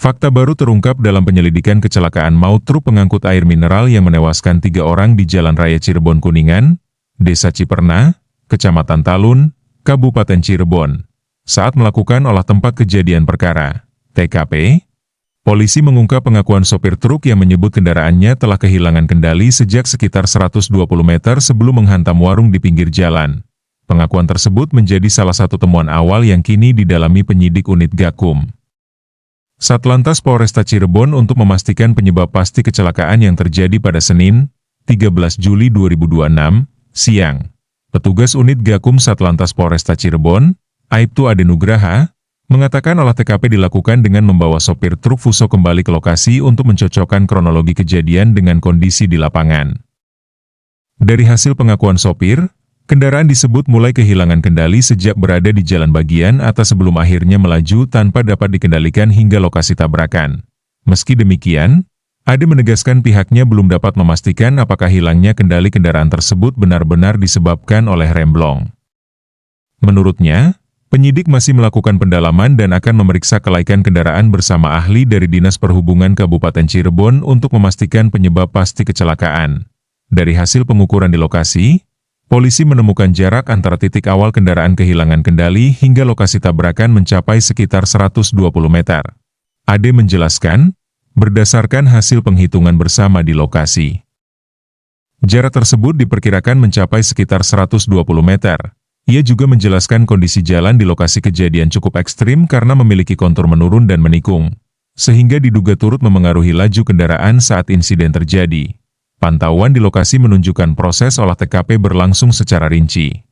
Fakta baru terungkap dalam penyelidikan kecelakaan maut truk pengangkut air mineral yang menewaskan 3 orang di Jalan Raya Cirebon Kuningan, Desa Ciperna, Kecamatan Talun, Kabupaten Cirebon. Saat melakukan olah tempat kejadian perkara, TKP, polisi mengungkap pengakuan sopir truk yang menyebut kendaraannya telah kehilangan kendali sejak sekitar 120 meter sebelum menghantam warung di pinggir jalan. Pengakuan tersebut menjadi salah satu temuan awal yang kini didalami penyidik unit Gakum Satlantas Polresta Cirebon untuk memastikan penyebab pasti kecelakaan yang terjadi pada Senin, 13 Juli 2026, siang. Petugas unit Gakum Satlantas Polresta Cirebon, Aibtu Adenugraha, mengatakan olah TKP dilakukan dengan membawa sopir truk Fuso kembali ke lokasi untuk mencocokkan kronologi kejadian dengan kondisi di lapangan. Dari hasil pengakuan sopir, kendaraan disebut mulai kehilangan kendali sejak berada di jalan bagian atas sebelum akhirnya melaju tanpa dapat dikendalikan hingga lokasi tabrakan. Meski demikian, Ade menegaskan pihaknya belum dapat memastikan apakah hilangnya kendali kendaraan tersebut benar-benar disebabkan oleh remblong. Menurutnya, penyidik masih melakukan pendalaman dan akan memeriksa kelaikan kendaraan bersama ahli dari Dinas Perhubungan Kabupaten Cirebon untuk memastikan penyebab pasti kecelakaan. Dari hasil pengukuran di lokasi, polisi menemukan jarak antara titik awal kendaraan kehilangan kendali hingga lokasi tabrakan mencapai sekitar 120 meter. Ade menjelaskan, berdasarkan hasil penghitungan bersama di lokasi, jarak tersebut diperkirakan mencapai sekitar 120 meter. Ia juga menjelaskan kondisi jalan di lokasi kejadian cukup ekstrim karena memiliki kontur menurun dan menikung, sehingga diduga turut memengaruhi laju kendaraan saat insiden terjadi. Pantauan di lokasi menunjukkan proses olah TKP berlangsung secara rinci.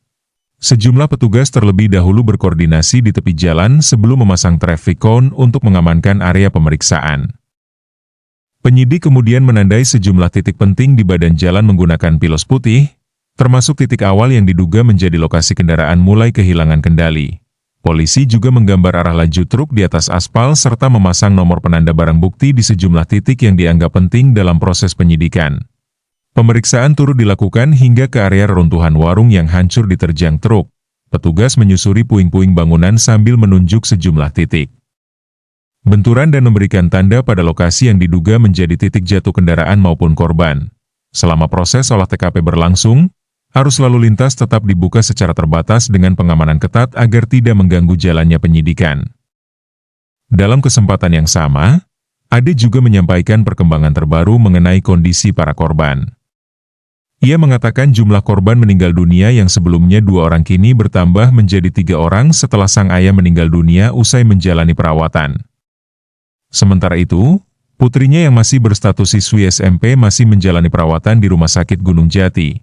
Sejumlah petugas terlebih dahulu berkoordinasi di tepi jalan sebelum memasang traffic cone untuk mengamankan area pemeriksaan. Penyidik kemudian menandai sejumlah titik penting di badan jalan menggunakan pilos putih, termasuk titik awal yang diduga menjadi lokasi kendaraan mulai kehilangan kendali. Polisi juga menggambar arah laju truk di atas aspal serta memasang nomor penanda barang bukti di sejumlah titik yang dianggap penting dalam proses penyidikan. Pemeriksaan turut dilakukan hingga ke area reruntuhan warung yang hancur diterjang truk. Petugas menyusuri puing-puing bangunan sambil menunjuk sejumlah titik benturan dan memberikan tanda pada lokasi yang diduga menjadi titik jatuh kendaraan maupun korban. Selama proses olah TKP berlangsung, arus lalu lintas tetap dibuka secara terbatas dengan pengamanan ketat agar tidak mengganggu jalannya penyidikan. Dalam kesempatan yang sama, Ade juga menyampaikan perkembangan terbaru mengenai kondisi para korban. Ia mengatakan jumlah korban meninggal dunia yang sebelumnya 2 orang kini bertambah menjadi 3 orang setelah sang ayah meninggal dunia usai menjalani perawatan. Sementara itu, putrinya yang masih berstatus siswi SMP masih menjalani perawatan di Rumah Sakit Gunung Jati.